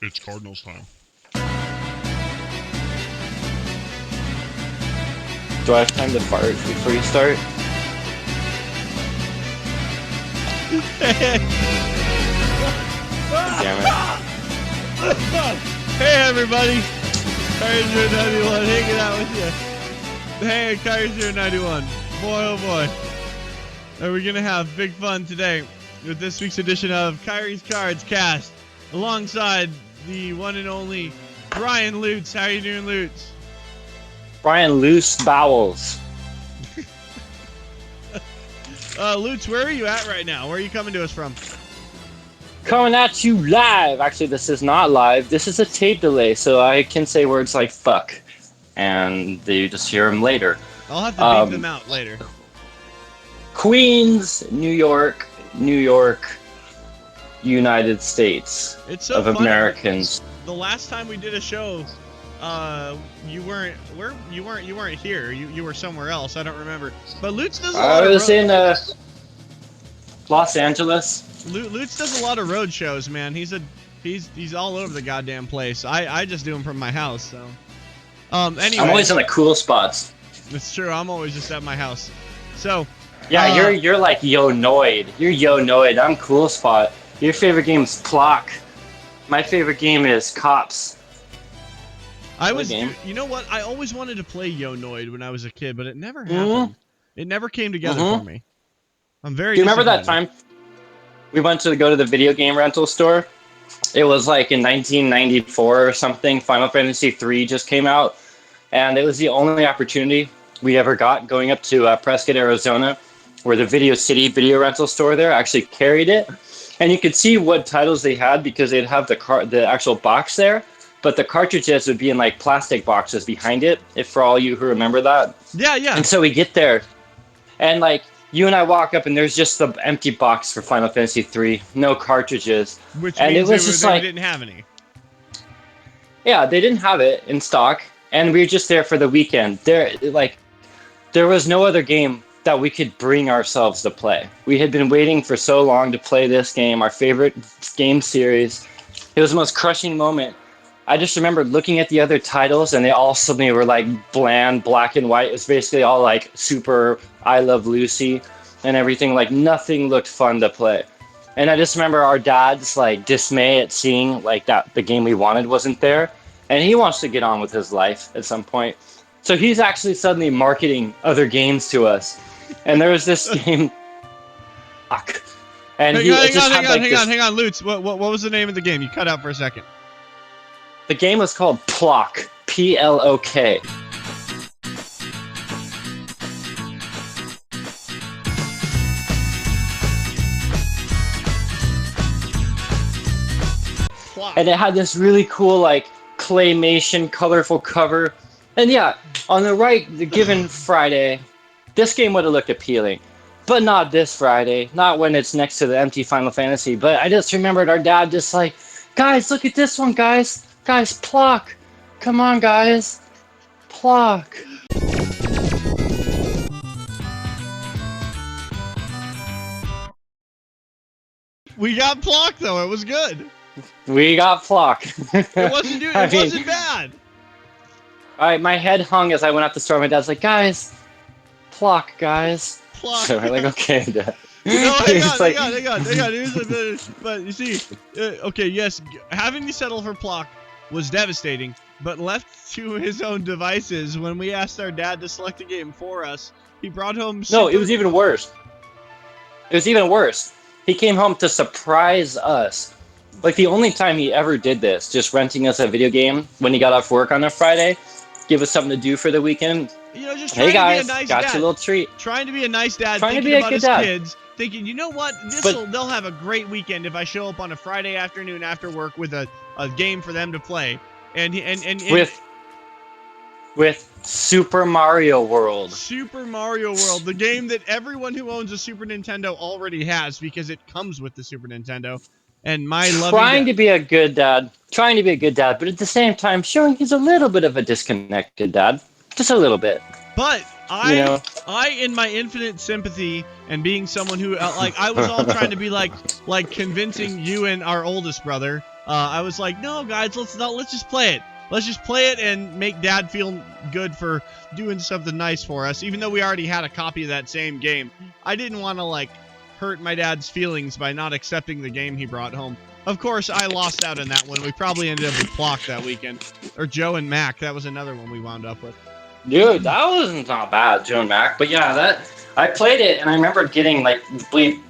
It's Cardinals time. Do I have time to fart before you start? Damn it. Hey everybody! Kairi091 hanging out with you. Hey, Kairi091. Boy, oh boy. Are we gonna have big fun today with this week's edition of Kairi's Cards Cast alongside the one and only Brian Lutz. How you doing, Lutz? Brian Loose Bowels. Lutz, where are you at right now? Where are you coming to us from? Coming at you live. Actually, this is not live. This is a tape delay, so I can say words like fuck. And you just hear them later. I'll have to beep them out later. Queens, New York, United States It's so of funny. Americans. The last time we did a show, you weren't here. You were somewhere else. I don't remember. But Lutz does a lot I of was in Los Angeles. Lutz does a lot of road shows, man. He's all over the goddamn place. I just do them from my house. So, anyway, I'm always in the cool spots. it's true. I'm always just at my house. So, Yeah, you're like Yo-Noid. You're Yo-Noid. I'm Cool Spot. Your favorite game is Plock. My favorite game is Cops. you know what? I always wanted to play Yo-Noid when I was a kid, but it never happened. It never came together for me. I'm very. Do you remember that disappointed. time we went to go to the video game rental store? It was like in 1994 or something. Final Fantasy III just came out, and it was the only opportunity we ever got going up to Prescott, Arizona, where the Video City video rental store there actually carried it. And you could see what titles they had because they'd have the actual box there, but the cartridges would be in like plastic boxes behind it, if for all you who remember that. Yeah, yeah. And so we get there, and like you and I walk up, and there's just the empty box for Final Fantasy III, no cartridges. Which and means it was just they like, didn't have any. yeah, they didn't have it in stock, and we were just there for the weekend. There was no other game that we could bring ourselves to play. We had been waiting for so long to play this game, our favorite game series. It was the most crushing moment. I just remember looking at the other titles, and they all suddenly were like bland, black and white. It was basically all like super I Love Lucy and everything. Like nothing looked fun to play. And I just remember our dad's like dismay at seeing like that the game we wanted wasn't there. And he wants to get on with his life at some point. So he's actually suddenly marketing other games to us. And there was this game. Fuck. And hang on, Lutz. What was the name of the game? You cut out for a second. The game was called Plock. P-L-O-K. And it had this really cool, like, claymation, colorful cover. And yeah, on the right, the given Friday, this game would have looked appealing. But not this Friday. Not when it's next to the empty Final Fantasy. But I just remembered our dad just like, guys, look at this one, guys. Guys, Plock. Come on, guys. Plock. We got Plock though. It was good. We got Plock. It wasn't bad. All right, my head hung as I went out the store. My dad's like, guys, Plock, guys. Plock. So we're like, okay, Dad. No, hang He's on. But you see, okay, yes, having to settle for Plock was devastating, but left to his own devices, when we asked our dad to select a game for us, he brought home. No, it was even worse. It was even worse. He came home to surprise us. Like the only time he ever did this, just renting us a video game when he got off work on a Friday, give us something to do for the weekend. You know, just hey trying guys, to be a nice got dad. you a little treat. Trying to be a nice dad, Trying to thinking be a about good his dad. kids, thinking, you know what, they'll have a great weekend if I show up on a Friday afternoon after work with a game for them to play. And with Super Mario World. Super Mario World, the game that everyone who owns a Super Nintendo already has because it comes with the Super Nintendo. And my trying to be a good dad, but at the same time showing he's a little bit of a disconnected dad, just a little bit. But I, in my infinite sympathy and being someone who I was all trying to be like convincing you and our oldest brother I was like, no, guys, let's just play it. Let's just play it and make Dad feel good for doing something nice for us. Even though we already had a copy of that same game, I didn't want to like hurt my dad's feelings by not accepting the game he brought home. Of course, I lost out on that one. We probably ended up with Plock that weekend, or Joe and Mac. That was another one we wound up with. Dude, that wasn't not bad, Joe and Mac. But yeah, that I played it and I remember getting like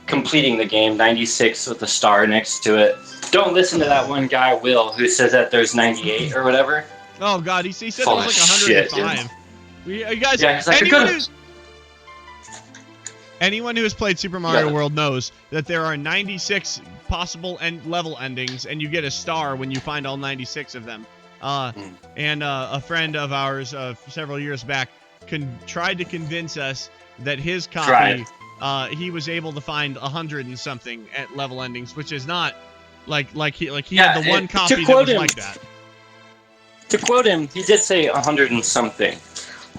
completing the game 96 with a star next to it. Don't listen to that one guy, Will, who says that there's 98 or whatever. Oh God, he said it Full was like of 105. You guys, yeah, it's like anyone who has played Super Mario World knows that there are 96 possible level endings, and you get a star when you find all 96 of them. And a friend of ours several years back tried to convince us that his copy, he was able to find 100 and something at level endings, which is not like he had the one copy that was like that. To quote him, he did say 100 and something,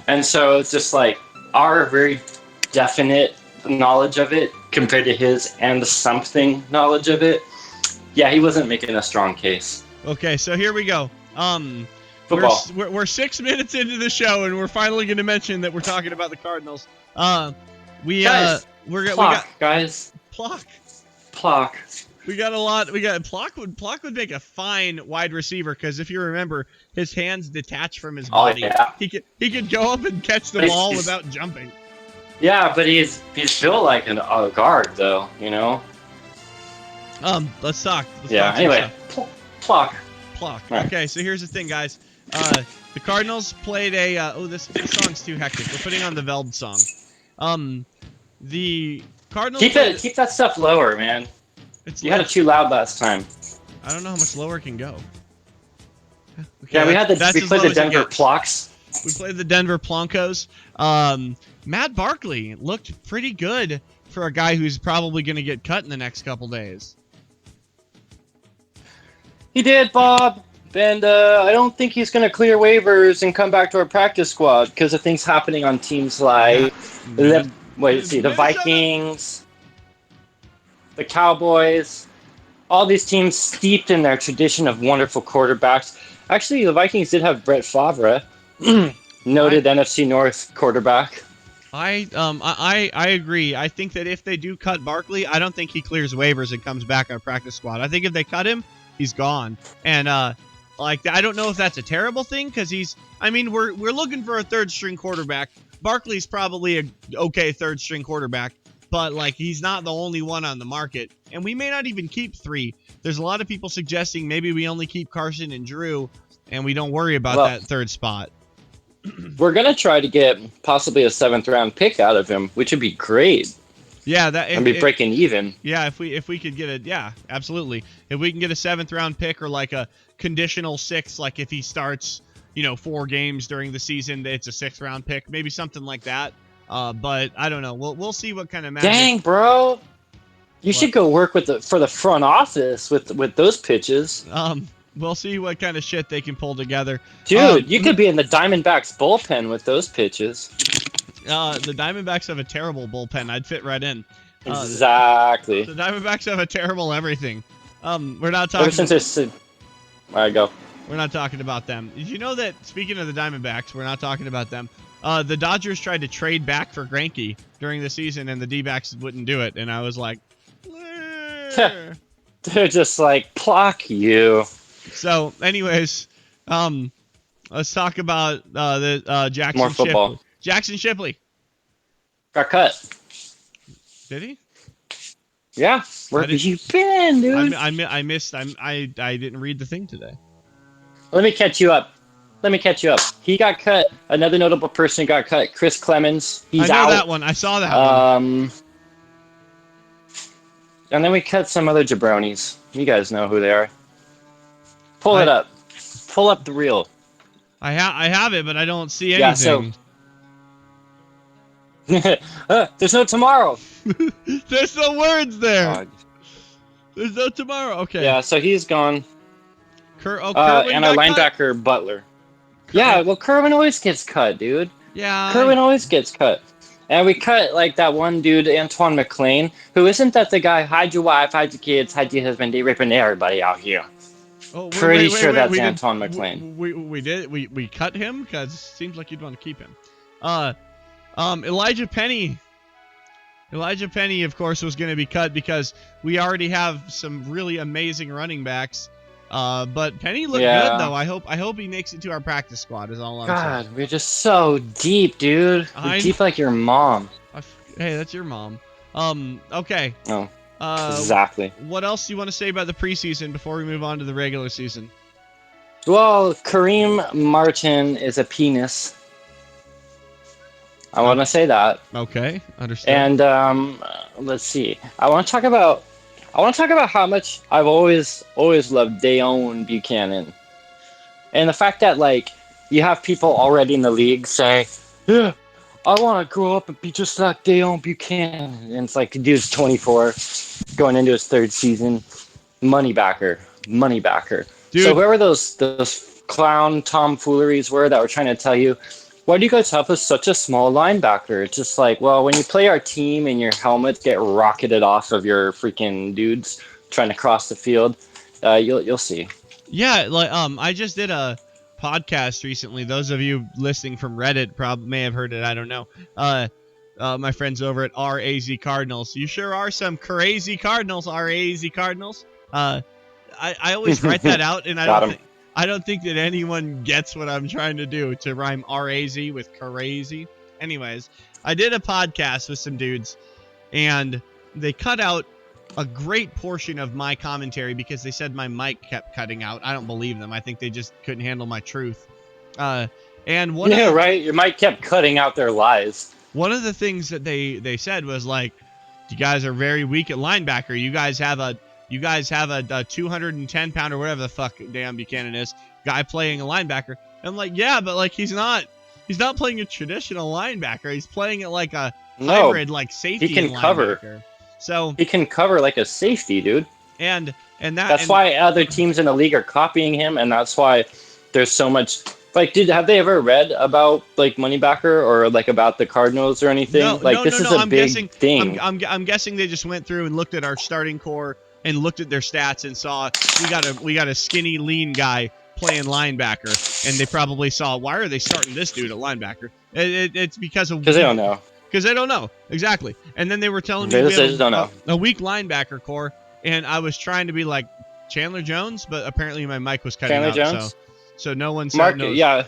and so it's just like our very definite knowledge of it compared to his and something knowledge of it. Yeah, he wasn't making a strong case. Okay, so here we go. Football. We're 6 minutes into the show, and we're finally going to mention that we're talking about the Cardinals. Guys, we got guys. Plock. We got a lot. Plock would make a fine wide receiver because if you remember, his hands detach from his body. Oh, yeah. He could go up and catch the ball without jumping. Yeah, but he's still like a guard though, you know. Let's talk. Anyway, Plock. Right. Okay, so here's the thing, guys. The Cardinals played a. This song's too hectic. We're putting on the Veld song. The Cardinals. Keep that stuff lower, man. You had it too loud last time. I don't know how much lower it can go. Okay, we played the Denver Plocks. We played the Denver Ploncos. Matt Barkley looked pretty good for a guy who's probably going to get cut in the next couple days. He did, Bob. And I don't think he's going to clear waivers and come back to our practice squad because of things happening on teams like the Vikings, the Cowboys, all these teams steeped in their tradition of wonderful quarterbacks. Actually, the Vikings did have Brett Favre, noted NFC North quarterback. I agree. I think that if they do cut Barkley, I don't think he clears waivers and comes back on practice squad. I think if they cut him, he's gone. And I don't know if that's a terrible thing because we're looking for a third string quarterback. Barkley's probably a okay third string quarterback, but he's not the only one on the market. And we may not even keep 3. There's a lot of people suggesting maybe we only keep Carson and Drew, and we don't worry about that third spot. We're gonna try to get possibly a 7th round pick out of him, which would be great. Yeah, and be breaking even. Yeah, if we could get absolutely. If we can get a 7th round pick or a conditional 6, if he starts 4 games during the season, it's a 6th round pick, maybe something like that. But I don't know. We'll see what kind of magic. Dang, bro, you should go work for the front office with those pitches. We'll see what kind of shit they can pull together. Dude, you could be in the Diamondbacks bullpen with those pitches. The Diamondbacks have a terrible bullpen. I'd fit right in. Exactly. The Diamondbacks have a terrible everything. We're not talking. Ever since all right, go. We're not talking about them. Did you know that, speaking of the Diamondbacks, we're not talking about them. The Dodgers tried to trade back for Greinke during the season, and the D-backs wouldn't do it. And I was like, they're just like, Plock you. So, anyways, let's talk about the Jackson More football. Shipley. Jackson Shipley got cut. Did he? Yeah. Where have you been, dude? I didn't read the thing today. Let me catch you up. He got cut. Another notable person got cut. Chris Clemens. He's out. I know that one. I saw that one. And then we cut some other jabronis. You guys know who they are. Pull it up. Pull up the reel. I have it, but I don't see anything. Yeah, so there's no tomorrow. There's no words there. There's no tomorrow. Okay. Yeah, so he's gone. And our linebacker Butler. Yeah, well, Kerwin always gets cut, dude. Yeah. Kerwin always gets cut. And we cut that one dude, Antoine McLean, who isn't that the guy, hide your wife, hide your kids, hide your husband, they ripping everybody out here. Oh, Pretty sure that's we Antoine did, McLean. we cut him because it seems like you'd want to keep him. Elijah Penny. Elijah Penny, of course, was going to be cut because we already have some really amazing running backs. But Penny looked good though. I hope he makes it to our practice squad. Is all I'm saying. God, we're just so deep, dude. We're deep like your mom. Hey, that's your mom. Okay. Oh, exactly. What else do you want to say about the preseason before we move on to the regular season? Well, Kareem Martin is a penis. I want to say that. Okay, understand. And let's see. I want to talk about how much I've always loved Dayon Buchanan, and the fact that like you have people already in the league say, "Yeah, I want to grow up and be just like Dayon Buchanan," and it's like the dude's 24, going into his third season, money backer. Dude. So whoever those clown tomfooleries were that were trying to tell you, why do you guys have such a small linebacker? It's just like, well, when you play our team and your helmets get rocketed off of your freaking dudes trying to cross the field, you'll see. Yeah, like I just did a podcast recently. Those of you listening from Reddit probably may have heard it. I don't know. My friends over at RAZ Cardinals. You sure are some crazy Cardinals, RAZ Cardinals. I always write that out, and I don't think that anyone gets what I'm trying to do to rhyme RAZ with crazy. Anyways, I did a podcast with some dudes, and they cut out a great portion of my commentary because they said my mic kept cutting out. I don't believe them. I think they just couldn't handle my truth. Right. Your mic kept cutting out their lies. One of the things that they said was like, "You guys are very weak at linebacker. You guys have a 210 pounder, whatever the fuck damn Buchanan is, guy playing a linebacker." And I'm like, yeah, but like he's not playing a traditional linebacker. He's playing it like a hybrid, like safety. He can cover. So he can cover like a safety, dude. And that's why other teams in the league are copying him, and that's why there's so much. Like, dude, have they ever read about like Moneybacker or like about the Cardinals or anything? This is a big thing. I'm guessing they just went through and looked at our starting core and looked at their stats and saw we got a skinny, lean guy playing linebacker, and they probably saw, why are they starting this dude at linebacker? It's because they don't know. Because they don't know exactly. And then they were telling me we have a weak linebacker core, and I was trying to be like Chandler Jones, but apparently my mic was cutting out. Jones? So no one knows. Yeah,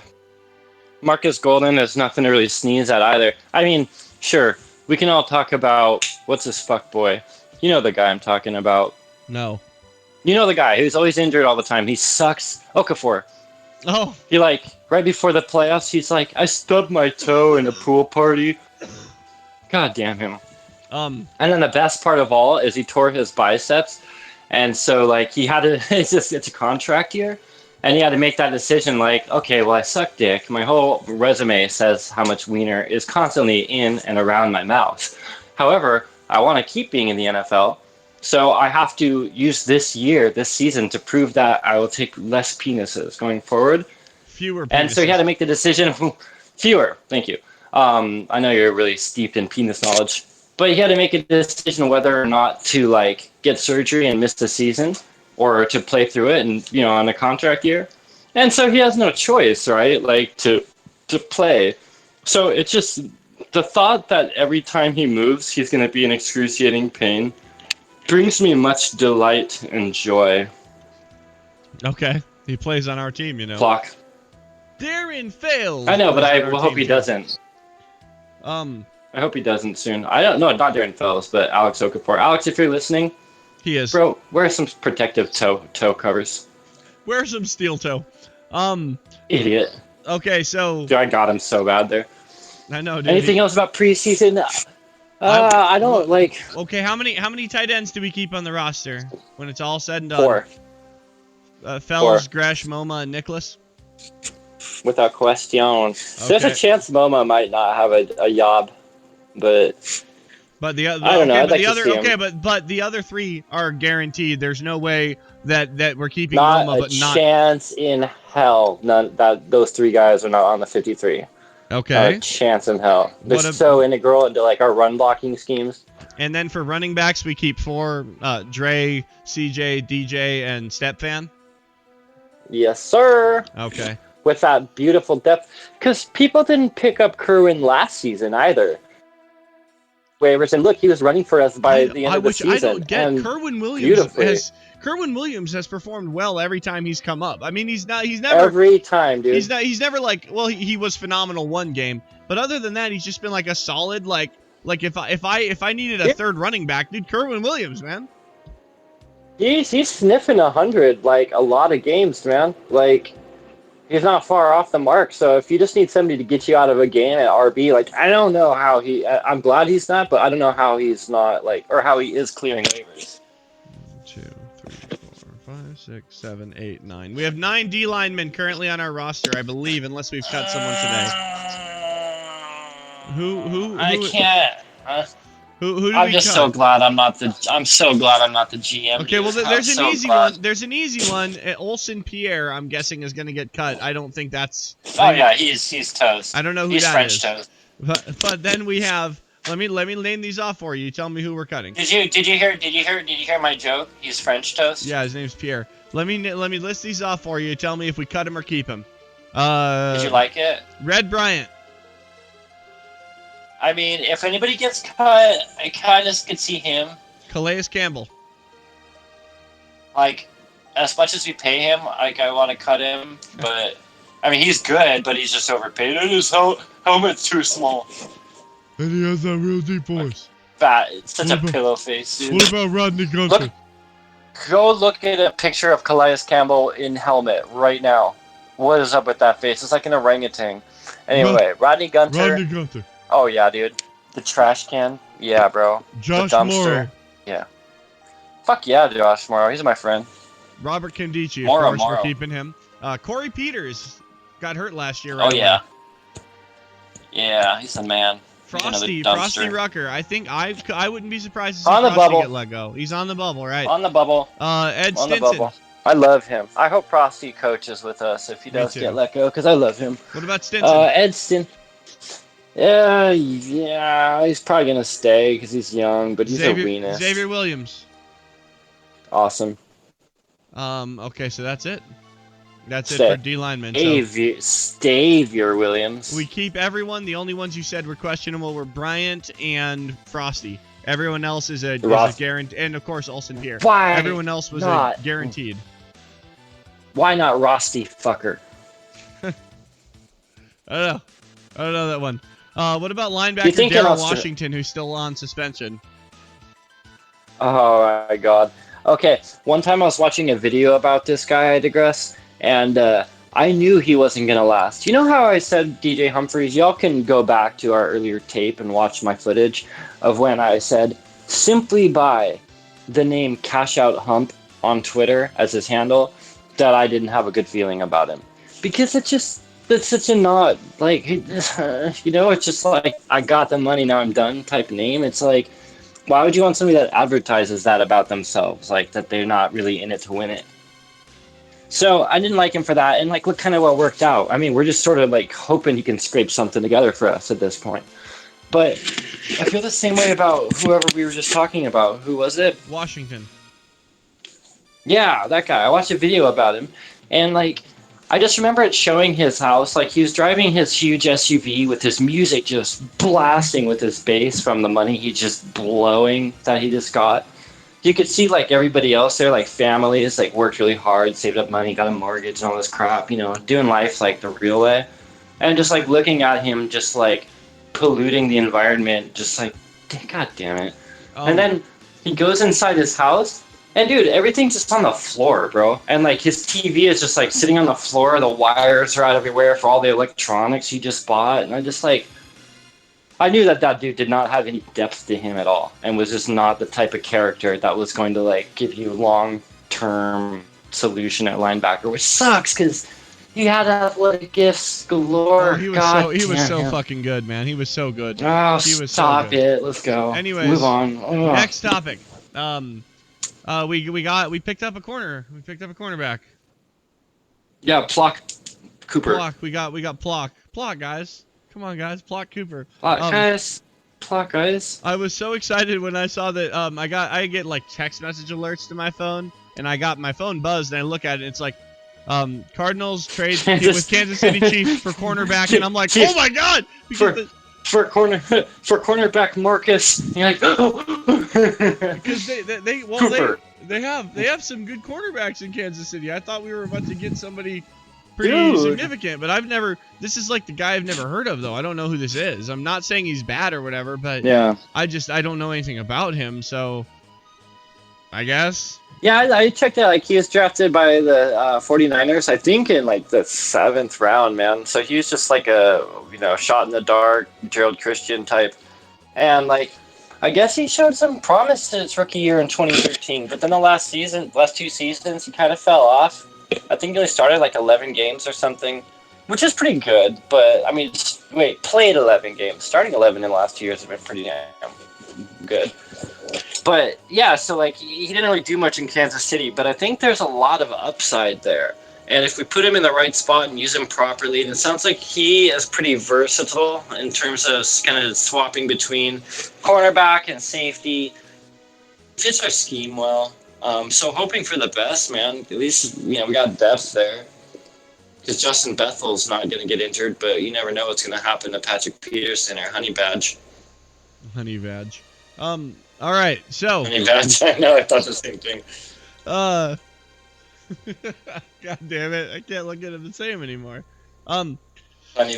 Marcus Golden is nothing to really sneeze at either. I mean, sure, we can all talk about what's this fuck boy. You know the guy I'm talking about. No. You know the guy who's always injured all the time. He sucks. Okafor. Oh. He like right before the playoffs, he's like, I stubbed my toe in a pool party. God damn him. And then the best part of all is he tore his biceps, and so like he had to. It's a contract year, and he had to make that decision. Like, okay, well I suck dick. My whole resume says how much wiener is constantly in and around my mouth. However, I want to keep being in the NFL. So I have to use this season, to prove that I will take less penises going forward. Fewer penises. And so he had to make the decision. Fewer. Thank you. I know you're really steeped in penis knowledge. But he had to make a decision whether or not to like get surgery and miss the season, or to play through it and on a contract year. And so he has no choice, right? Like to play. So it's just the thought that every time he moves, he's going to be in excruciating pain brings me much delight and joy. Okay. He plays on our team, Clock. Darren fails. I know, but I hope he doesn't. I hope he doesn't soon. I don't know, not Darren Fellows, but Alex Okafor. Alex, if you're listening, he is. Bro, wear some protective toe covers. Wear some steel toe. Idiot. Okay, so Dude, I got him so bad there. I know, dude. Anything else about preseason? I don't like. Okay, how many tight ends do we keep on the roster when it's all said and done? 4. Fells, Gresh, MoMA, and Nicholas. Without question. Okay. There's a chance MoMA might not have a yob, but the other, I don't know. Okay, I'd but the other 3 are guaranteed. There's no way that we're keeping not MoMA, but not a chance in hell. None that those 3 guys are not on the 53. Okay. Not a chance in hell. They're so integral into like our run blocking schemes. And then for running backs, we keep 4: Dre, CJ, DJ, and Stepfan. Yes, sir. Okay. With that beautiful depth. Because people didn't pick up Kerwin last season either. Waivers, and look, he was running for us by the end of the season. I don't get. And Kerwin beautifully. Williams has performed well every time he's come up. I mean, he's never every time, dude. He's never like, well, he was phenomenal one game, but other than that, he's just been like a solid like if I needed a third running back, dude, Kerwin Williams, man. He's sniffing 100 like a lot of games, man. Like he's not far off the mark. So if you just need somebody to get you out of a game at RB, like I don't know how he. I'm glad he's not, but I don't know how he's not like or how he is clearing waivers. 1, 2, 3, 4, 5, 6, 7, 8, 9. We have 9 D linemen currently on our roster, I believe, unless we've cut someone today. Who? I can't. Who do I'm we just cut? so glad I'm not the. I'm so glad I'm not the GM. Okay, well, there's an easy glad. one. There's an easy one. Olsen Pierre, I'm guessing, is going to get cut. I don't think that's. Oh yeah, he's toast. I don't know who he's that French is. toast. But then we have. Let me name these off for you. You tell me who we're cutting. Did you hear my joke? He's French toast. Yeah, his name's Pierre. Let me list these off for you. Tell me if we cut him or keep him. Did you like it? Red Bryant. I mean, if anybody gets cut, I kind of could see him. Calais Campbell. Like, as much as we pay him, like I want to cut him, but I mean he's good, but he's just overpaid. And his helmet's too small. And he has that real deep voice. Fat, it's such a pillow face, dude. What about Rodney Gunter? Go look at a picture of Calais Campbell in helmet right now. What is up with that face? It's like an orangutan. Anyway, Rodney Gunter. Oh yeah, dude. The trash can. Yeah, bro. Josh the dumpster. Morrow. Yeah. Fuck yeah, Josh Morrow. He's my friend. Robert Condici, of Morrow. course, we're keeping him. Corey Peters got hurt last year. Right away. Yeah, he's the man. Frosty Rucker. I think I wouldn't be surprised to see on the Frosty bubble. get let go. He's on the bubble, right? On the bubble. Ed on Stinson. The bubble. I love him. I hope Frosty coaches with us if he does get let go, because I love him. What about Stinson? Ed Stinson. Yeah, he's probably gonna stay because he's young, but he's a weenus. Xavier Williams. Awesome. Okay, so that's it. That's it for D linemen. Xavier Williams. We keep everyone. The only ones you said were questionable were Bryant and Frosty. Everyone else is a guarantee, and of course Olsen Pierre. Why? Everyone else was a guaranteed. Why not Rosty fucker? I don't know that one. What about linebacker Darryl Washington, who's still on suspension? Oh my god. Okay, one time I was watching a video about this guy, I digress, and I knew he wasn't going to last. You know how I said DJ Humphries? Y'all can go back to our earlier tape and watch my footage of when I said, simply by the name Cash Out Hump on Twitter as his handle, that I didn't have a good feeling about him. Because that's such a not, like, it's just like, I got the money, now I'm done type name. It's like, why would you want somebody that advertises that about themselves? Like, that they're not really in it to win it. So, I didn't like him for that, and, like, look kind of what worked out. I mean, we're just sort of, like, hoping he can scrape something together for us at this point. But I feel the same way about whoever we were just talking about. Who was it? Washington. Yeah, that guy. I watched a video about him, and, like, I just remember it showing his house. Like, he was driving his huge SUV with his music just blasting with his bass from the money he just blowing that he just got. You could see, like, everybody else there, like, families, like, worked really hard, saved up money, got a mortgage and all this crap, doing life, like, the real way. And just, like, looking at him just, like, polluting the environment, just, like, God damn it. And then he goes inside his house, and, dude, everything's just on the floor, bro. And, like, his TV is just, like, sitting on the floor. The wires are out everywhere for all the electronics he just bought. And I just, like, I knew that dude did not have any depth to him at all. And was just not the type of character that was going to, like, give you long-term solution at linebacker. Which sucks, because he had athletic gifts galore. He was so fucking good, man. He was so good. Oh, stop it. Let's go. Anyways, move on. Next topic. We picked up a corner. We picked up a cornerback. Yeah, Plock Cooper. Plock. We got Plock. Plock, guys. Come on, guys. Plock Cooper. Plock, guys. Plock, guys. I was so excited when I saw that. I get like text message alerts to my phone, and I got my phone buzzed, and I look at it, and it's like, Cardinals trade Kansas- with Kansas City Chiefs for cornerback, and I'm like, Chiefs- oh my god! For cornerback Marcus, you're like, Because Cooper. they have some good cornerbacks in Kansas City. I thought we were about to get somebody pretty Dude. significant, but this is like the guy I've never heard of though. I don't know who this is. I'm not saying he's bad or whatever, but Yeah. I don't know anything about him, so I guess. Yeah, I checked out. Like, he was drafted by the 49ers, I think, in like the 7th round, man. So he was just like a shot in the dark Gerald Christian type, and like I guess he showed some promise to his rookie year in 2013. But then the last 2 seasons, he kind of fell off. I think he only started like 11 games or something, which is pretty good. But I mean, played 11 games. Starting 11 in the last 2 years has been pretty damn good. But yeah, so like he didn't really do much in Kansas City, but I think there's a lot of upside there. And if we put him in the right spot and use him properly, and it sounds like he is pretty versatile in terms of kind of swapping between cornerback and safety. Fits our scheme well. So hoping for the best, man. At least we got depth there. Because Justin Bethel's not going to get injured, but you never know what's going to happen to Patrick Peterson or Honey Badge. Honey Badge. All right, so. Honey Badge. I know. I thought the same thing. God damn it! I can't look at him and say him anymore. Honey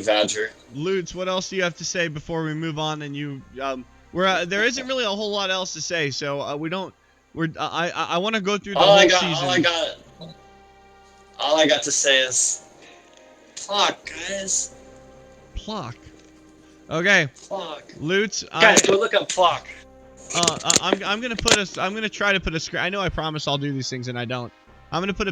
Badger. Lutz, what else do you have to say before we move on? And there isn't really a whole lot else to say, so I want to go through the whole season. All I got to say is, Plock, guys. Plock. Okay. Plock. Lutz. Guys, go look up Plock. I'm gonna try to put a screen. I know I promise I'll do these things and I don't. I'm gonna put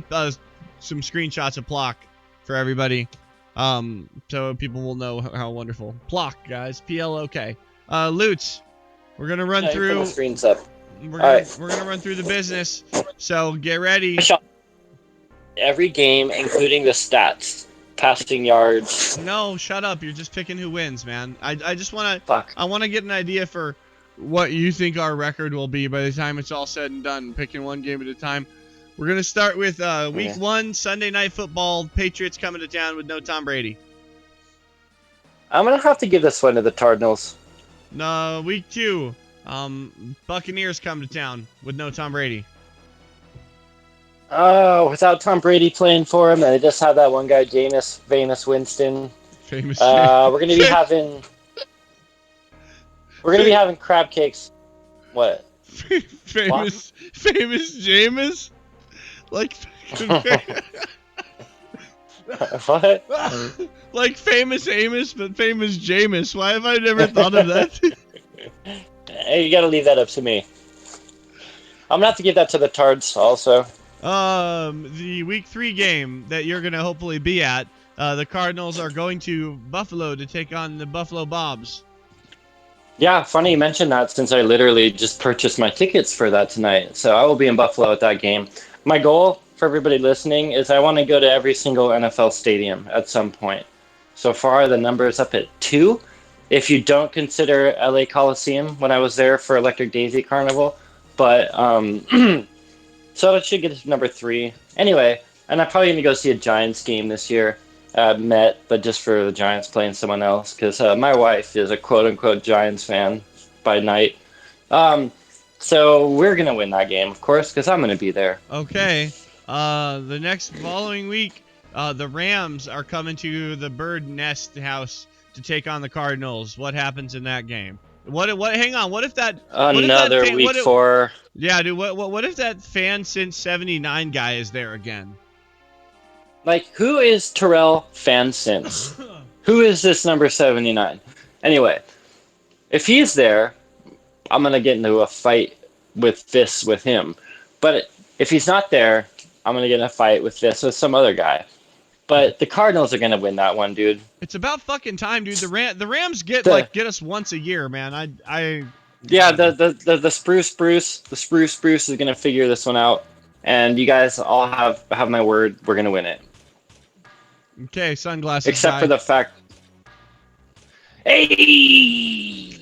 some screenshots of Plock for everybody, so people will know how wonderful Plock, guys. P-L-O-K. Lutz, we're gonna run through. Put the screens up. We're gonna run through the business. So get ready. Every game, including the stats, passing yards. No, shut up. You're just picking who wins, man. I just wanna. Fuck. I wanna get an idea for what you think our record will be by the time it's all said and done, picking one game at a time. We're going to start with week 1, Sunday Night Football, Patriots coming to town with no Tom Brady. I'm going to have to give this one to the Cardinals. No, week 2, Buccaneers come to town with no Tom Brady. Oh, without Tom Brady playing for him, and they just have that one guy, famous Winston. Famous. We're going to be having... We're going to be having crab cakes. What? Famous Jameis? Like... What? Like famous Amos, but famous Jameis. Why have I never thought of that? Hey, you got to leave that up to me. I'm going to have to give that to the Tards also. The week 3 game that you're going to hopefully be at, the Cardinals are going to Buffalo to take on the Buffalo Bobs. Yeah, funny you mentioned that since I literally just purchased my tickets for that tonight. So I will be in Buffalo at that game. My goal for everybody listening is I want to go to every single NFL stadium at some point. So far, the number is up at 2. If you don't consider LA Coliseum when I was there for Electric Daisy Carnival. But, so it should get to number 3. Anyway, and I'm probably going to go see a Giants game this year. Met, but just for the Giants playing someone else, because my wife is a quote-unquote Giants fan by night. So we're going to win that game, of course, because I'm going to be there. Okay. The next following week, the Rams are coming to the Bird Nest House to take on the Cardinals. What happens in that game? Hang on. What if that... Another week 4. Yeah, dude, what if that fan since 79 guy is there again? Like, who is Terrell Fansince? Who is this number 79? Anyway, if he's there, I'm going to get into a fight with fists with him. But if he's not there, I'm going to get in a fight with fists with some other guy. But the Cardinals are going to win that one, dude. It's about fucking time, dude. The Rams get us once a year, man. Yeah, the spruce is going to figure this one out. And you guys all have my word. We're going to win it. Okay, sunglasses. Except for the fact... Hey!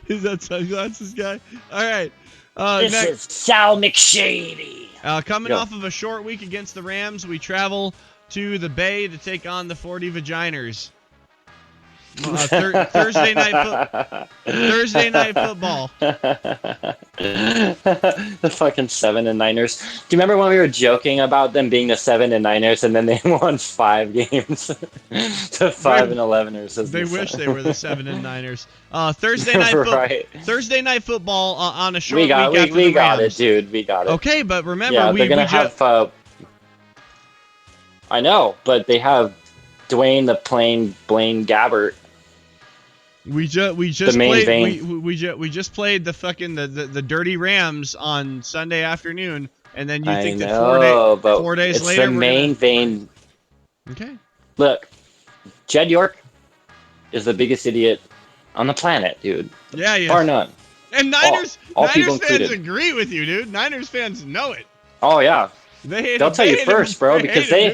Is that sunglasses guy? All right. This Next, is Sal McShady. coming Go. off of a short week against the Rams, we travel to the Bay to take on the 40 Vaginers. Thursday night football. The fucking 7 and 9ers. Do you remember when we were joking about them being the 7 and 9ers and then they won 5 games? The 5 and 11ers. They wish they were the 7 and 9ers. Thursday night right. Thursday night football on a short We got Rams. it, dude. We got it. Okay, but remember, yeah, they're gonna have. I know, but they have Dwayne the Plain Blaine Gabbert. We just played the fucking the dirty Rams on Sunday afternoon, and then you think that 4 days later it's the main vein. Okay. Look, Jed York is the biggest idiot on the planet, dude. Yeah. Bar none. And Niners people fans included. agree with you, dude. Niners fans know it. Oh yeah. They'll tell you first, bro, because they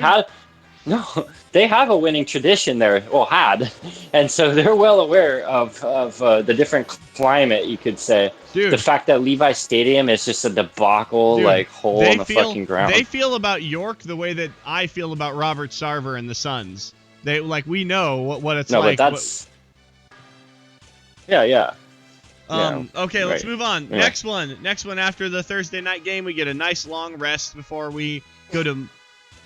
have a winning tradition there. Well, had, and so they're well aware of the different climate, you could say. Dude, the fact that Levi Stadium is just a debacle, dude, hole in the fucking ground. They feel about York the way that I feel about Robert Sarver and the Suns. We know what it's like. No, but that's yeah. Okay, let's move on. Yeah. Next one after the Thursday night game, we get a nice long rest before we go to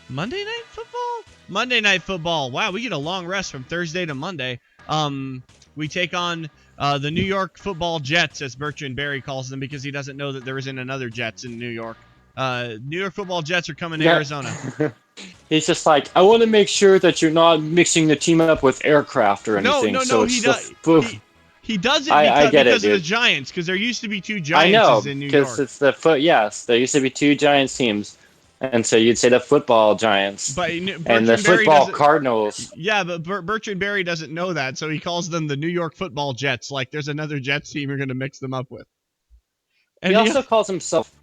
Monday night football. Monday night football. Wow, we get a long rest from Thursday to Monday. We take on the New York Football Jets, as Bertrand Berry calls them, because he doesn't know that there isn't another Jets in New York. New York Football Jets are coming to Arizona. He's just like, I want to make sure that you're not mixing the team up with aircraft or anything. No, he does. He does it because of the Giants, because there used to be 2 Giants in New York. Because it's the foot. Yes, there used to be 2 Giants teams, and so you'd say the football Giants and the football Cardinals. Yeah, but Bertrand Berry doesn't know that, so he calls them the New York Football Jets. Like there's another Jets team you're going to mix them up with. And he also calls himself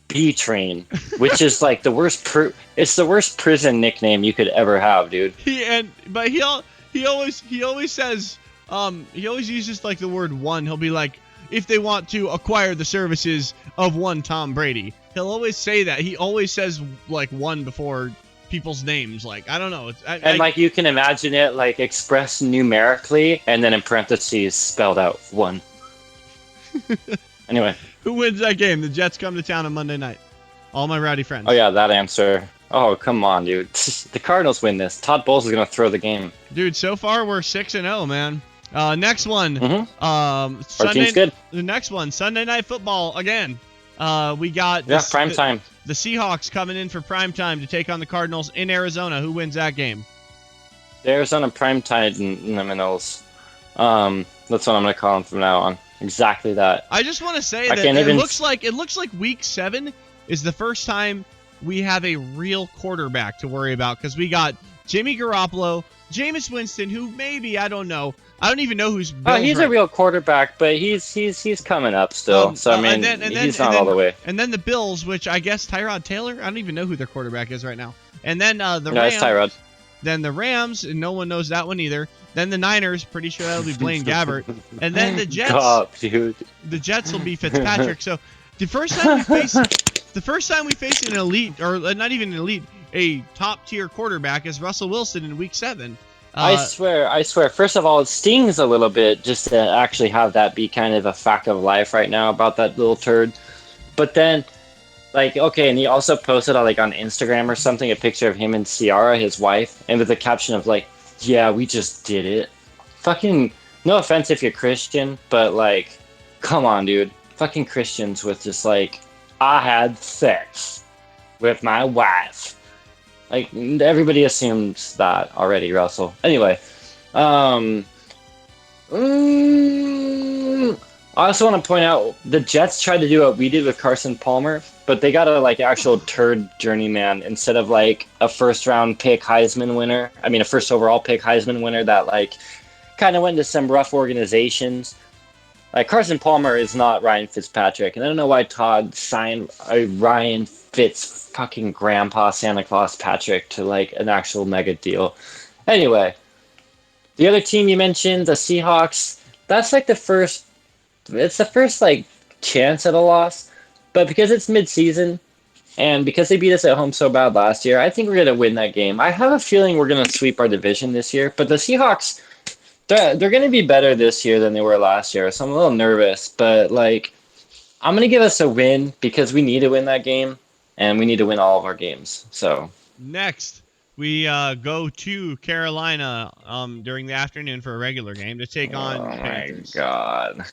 B-Train, which is like the worst. It's the worst prison nickname you could ever have, dude. He always says. He always uses like the word one. He'll be like, if they want to acquire the services of one Tom Brady. He'll always say that. He always says like one before people's names. Like, I don't know. You can imagine it like expressed numerically and then in parentheses spelled out one. Anyway. Who wins that game? The Jets come to town on Monday night. All my rowdy friends. Oh yeah, that answer. Oh, come on, dude. The Cardinals win this. Todd Bowles is going to throw the game. Dude, so far we're 6-0, man. Next one. Mm-hmm. Our team's good. The next one, Sunday Night Football again. We got prime time. The Seahawks coming in for prime time to take on the Cardinals in Arizona. Who wins that game? The Arizona prime time Seminoles. That's what I'm going to call them from now on. Exactly that. I just want to say that it looks like Week 7 is the first time we have a real quarterback to worry about, because we got Jimmy Garoppolo, Jameis Winston, who maybe, I don't know. I don't even know who's. He's a real quarterback, but he's coming up still. He's not all the way. And then the Bills, which I guess Tyrod Taylor. I don't even know who their quarterback is right now. And then the Rams. It's Tyrod. Then the Rams, and no one knows that one either. Then the Niners, pretty sure that'll be Blaine Gabbert. And then the Jets. God, dude. The Jets will be Fitzpatrick. So the first time we face an elite, or not even an elite, a top tier quarterback is Russell Wilson in Week 7. I swear. First of all, it stings a little bit just to actually have that be kind of a fact of life right now about that little turd. But then, and he also posted on Instagram or something a picture of him and Ciara, his wife, and with a caption of yeah, we just did it. Fucking, no offense if you're Christian, but come on, dude. Fucking Christians with just I had sex with my wife. Everybody assumes that already, Russell. Anyway, I also want to point out the Jets tried to do what we did with Carson Palmer, but they got a actual turd journeyman instead of a first round pick Heisman winner. I mean, a first overall pick Heisman winner that kind of went to some rough organizations. Carson Palmer is not Ryan Fitzpatrick, and I don't know why Todd signed a Ryan Fitz fucking grandpa Santa Claus Patrick to an actual mega deal. Anyway, the other team you mentioned, the Seahawks, that's the first it's the first like chance at a loss, but because it's mid-season and because they beat us at home so bad last year, I think we're gonna win that game. I have a feeling we're gonna sweep our division this year, but the Seahawks, they're gonna be better this year than they were last year. So I'm a little nervous, but like I'm gonna give us a win because we need to win that game, and we need to win all of our games. So Next, we go to Carolina during the afternoon for a regular game to take oh on the my Panthers. god.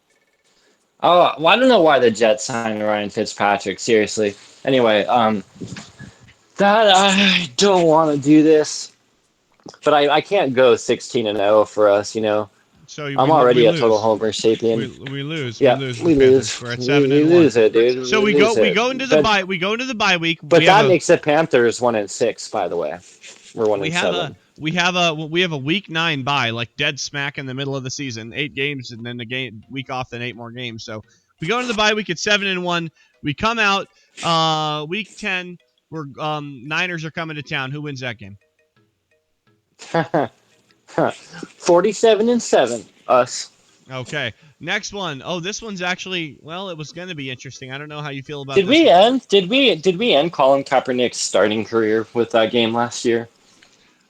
Oh, well, I don't know why the Jets signed Ryan Fitzpatrick. Seriously. Anyway, that I don't want to do this, but I can't go 16-0 for us. You know, So I'm we already a total lose. Homer sapien. We lose. We Yeah, lose with we the Panthers. lose. We're at We, seven we and one. lose it, dude. So We lose we it. go into the bye. We go into the bye week. But that makes the Panthers 1-6. By the way, we're one we and have a seven. we have a week 9 bye, like dead smack in the middle of the season. 8 games and then the game week off, then 8 more games. So we go into the bye week at 7 and 1. We come out week 10. We're Niners are coming to town. Who wins that game? 47-7. Us. Okay. Next one. Oh, this one's actually, well, it was going to be interesting. I don't know how you feel about Did this we one. end? Did we end Colin Kaepernick's starting career with that game last year?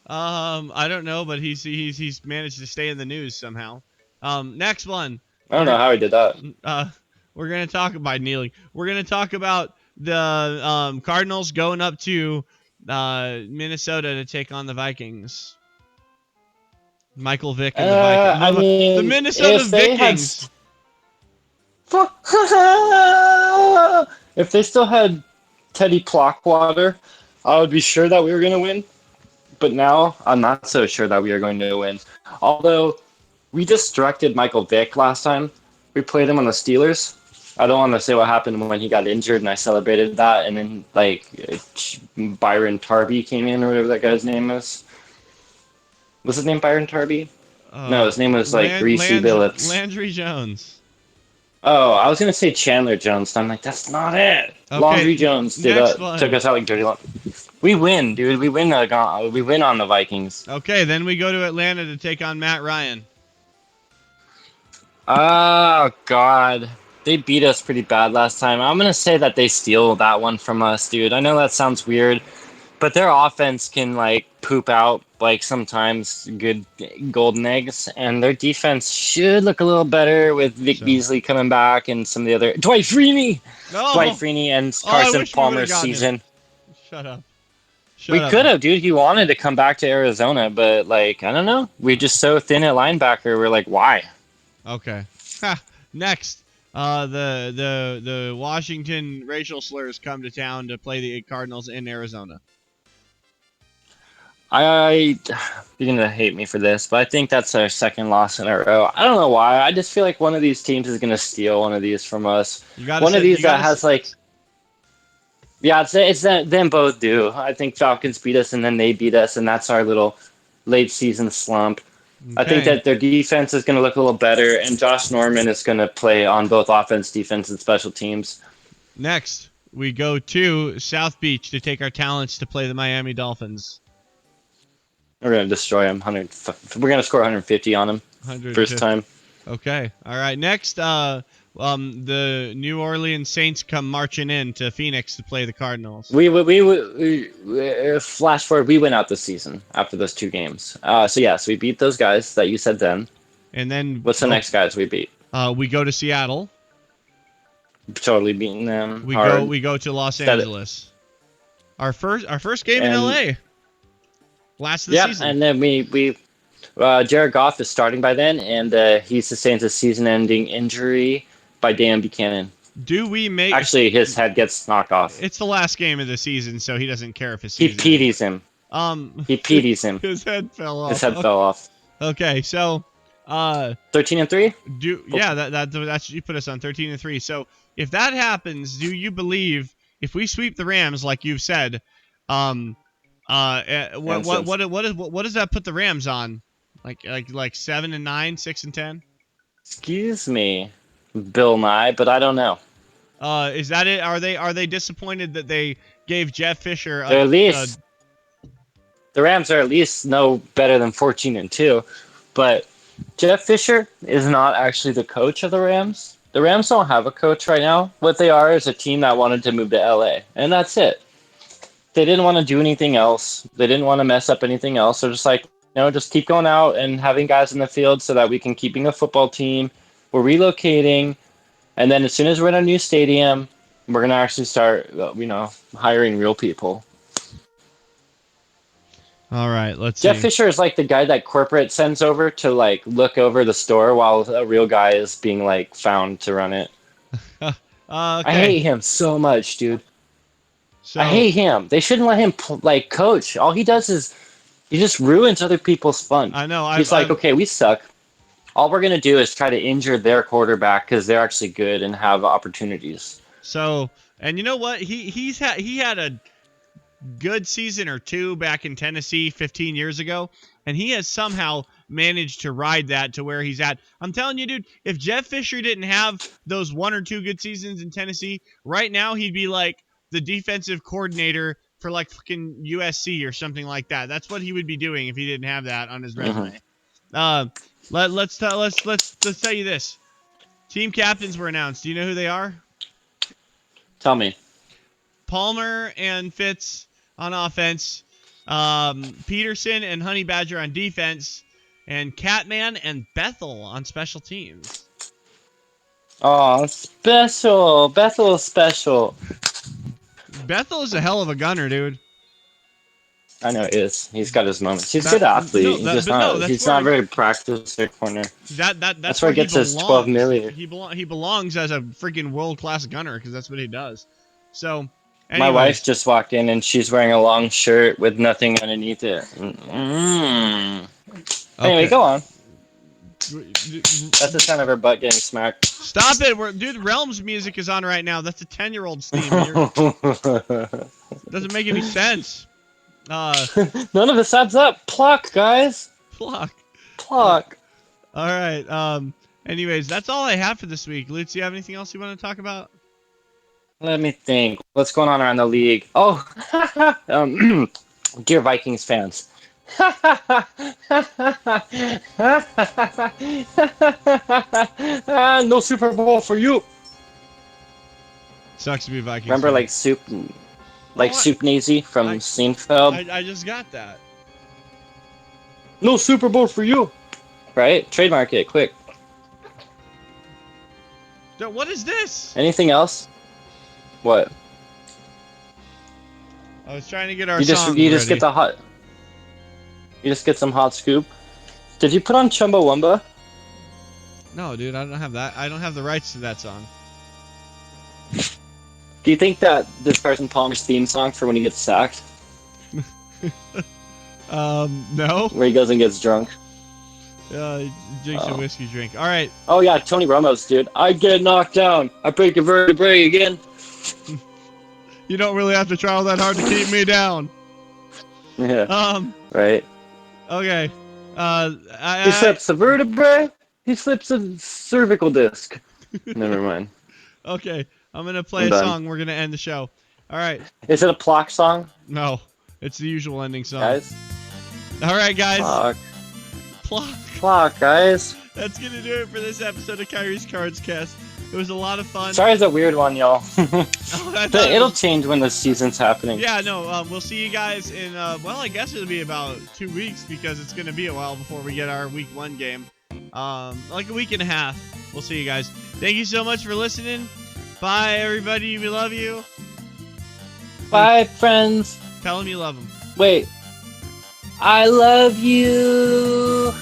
I don't know, but he's managed to stay in the news somehow. Next one. I don't know how he did that. Uh, we're gonna talk about kneeling. We're gonna talk about the Cardinals going up to Minnesota to take on the Vikings. Michael Vick and the Vikings. I The mean, Minnesota if they had, Vikings. if they still had Teddy Clockwater, I would be sure that we were going to win. But now I'm not so sure that we are going to win. Although we distracted Michael Vick last time. We played him on the Steelers. I don't want to say what happened when he got injured, and I celebrated that. And then like Byron Tarby came in, or whatever that guy's name is. Was his name Byron Tarby? No, his name was like Reese Billups. Landry Jones. Oh, I was gonna say Chandler Jones. I'm like, that's not it. Okay, Laundry Jones next took one. us out like dirty. We win, dude. We win. We win on the Vikings. Okay, then we go to Atlanta to take on Matt Ryan. Oh God, they beat us pretty bad last time. I'm gonna say that they steal that one from us, dude. I know that sounds weird, but their offense can like poop out like sometimes good golden eggs, and their defense should look a little better with Vic Beasley coming back and some of the other Dwight Freeney and Carson Palmer's season. Shut up. We could have, dude. He wanted to come back to Arizona, but like I don't know. We're just so thin at linebacker. We're like, why? Okay. Next, the Washington racial slurs come to town to play the Cardinals in Arizona. You're gonna hate me for this, but I think that's our second loss in a row. I don't know why. I just feel like one of these teams is gonna steal one of these from us. One of these that has like, yeah, it's them both do. I think Falcons beat us and then they beat us, and that's our little late season slump. Okay. I think that their defense is going to look a little better, and Josh Norman is going to play on both offense, defense, and special teams. Next, we go to South Beach to take our talents to play the Miami Dolphins. We're going to destroy them. We're going to score 150 on them first time. Okay. All right. Next, the New Orleans Saints come marching in to Phoenix to play the Cardinals. We flash forward. We went out this season after those two games. So yes, we beat those guys that you said then. And then what's the next guys we beat? We go to Seattle. Totally beating them. We go to Los Angeles. Our first game in LA. Last of the season. And then we Jared Goff is starting by then, and he sustains a season-ending injury by Dan Buchanan. Do we make... Actually, his head gets knocked off. It's the last game of the season, so he doesn't care if his season... He peedies him. He peedies him. His head fell off. His head fell off. Okay, so... 13-3? Yeah, that you put us on 13-3. So, if that happens, do you believe, if we sweep the Rams, like you've said, what does that put the Rams on? Like 7-9, 6-10? Excuse me, Bill Nye, but I don't know. Is that it? Are they disappointed that they gave Jeff Fisher the Rams are at least no better than 14-2, but Jeff Fisher is not actually the coach of the Rams. The Rams don't have a coach right now. What they are is a team that wanted to move to LA, and that's it. They didn't want to do anything else. They didn't want to mess up anything else. They're just like, just keep going out and having guys in the field so that we can keep being a football team. We're relocating, and then as soon as we're in a new stadium, we're gonna actually start, hiring real people. All right, let's Jeff see. Fisher is like the guy that corporate sends over to like look over the store while a real guy is being like found to run it. I Okay. hate him so much, dude. I So hate him. They shouldn't let him coach. All he does is he just ruins other people's fun. I know He's like, okay, we suck. All we're gonna do is try to injure their quarterback because they're actually good and have opportunities. and you know what? He had a good season or two back in Tennessee 15 years ago, and he has somehow managed to ride that to where he's at. I'm telling you, dude, if Jeff Fisher didn't have those one or two good seasons in Tennessee, right now he'd be like the defensive coordinator for like fucking USC or something like that. That's what he would be doing if he didn't have that on his resume. Let's tell you this. Team captains were announced. Do you know who they are? Tell me. Palmer and Fitz on offense, Peterson and Honey Badger on defense, and Catman and Bethel on special teams. Oh, special. Bethel is special. Bethel is a hell of a gunner, dude. I know he is. He's got his moments. He's a good athlete. He's not very practiced at corner. That's where where he gets his 12 million. He belongs as a freaking world-class gunner because that's what he does. So, anyways. My wife just walked in and she's wearing a long shirt with nothing underneath it. Anyway, go on. That's the sound of her butt getting smacked. Stop it! Dude, Realms music is on right now. That's a 10-year-old's theme. Doesn't make any sense. None of this adds up. Pluck, guys. Pluck. All right. Anyways, that's all I have for this week. Lutz, you have anything else you want to talk about? Let me think. What's going on around the league? Oh, dear Vikings fans. No Super Bowl for you. Sucks to be Vikings. Remember, fan. Soup Nazy from Seinfeld? I just got that. No Super Bowl for you. Right? Trademark it, quick. What is this? Anything else? What? I was trying to get our You just songs get the hot. You just get some hot scoop. Did you put on Chumbawamba? No, dude, I don't have that. I don't have the rights to that song. Do you think that this Carson Palmer's theme song for when he gets sacked? No. Where he goes and gets drunk. He drinks a whiskey drink. All right. Oh yeah, Tony Romo's, dude. I get knocked down. I break a vertebrae again. You don't really have to try all that hard to keep me down. Yeah. Right. Okay. He slips a vertebrae. He slips a cervical disc. Never mind. Okay. I'm gonna play a song. We're gonna end the show. All right. Is it a Plock song? No, it's the usual ending song. Guys. All right, guys. Plock, guys. That's gonna do it for this episode of Kairi's Cards Cast. It was a lot of fun. Sorry, it's a weird one, y'all. It'll change when the season's happening. Yeah, no. We'll see you guys in. I guess it'll be about 2 weeks because it's gonna be a while before we get our week 1 game. Like a week and a half. We'll see you guys. Thank you so much for listening. Bye, everybody. We love you. Bye, friends. Tell them you love them. Wait. I love you.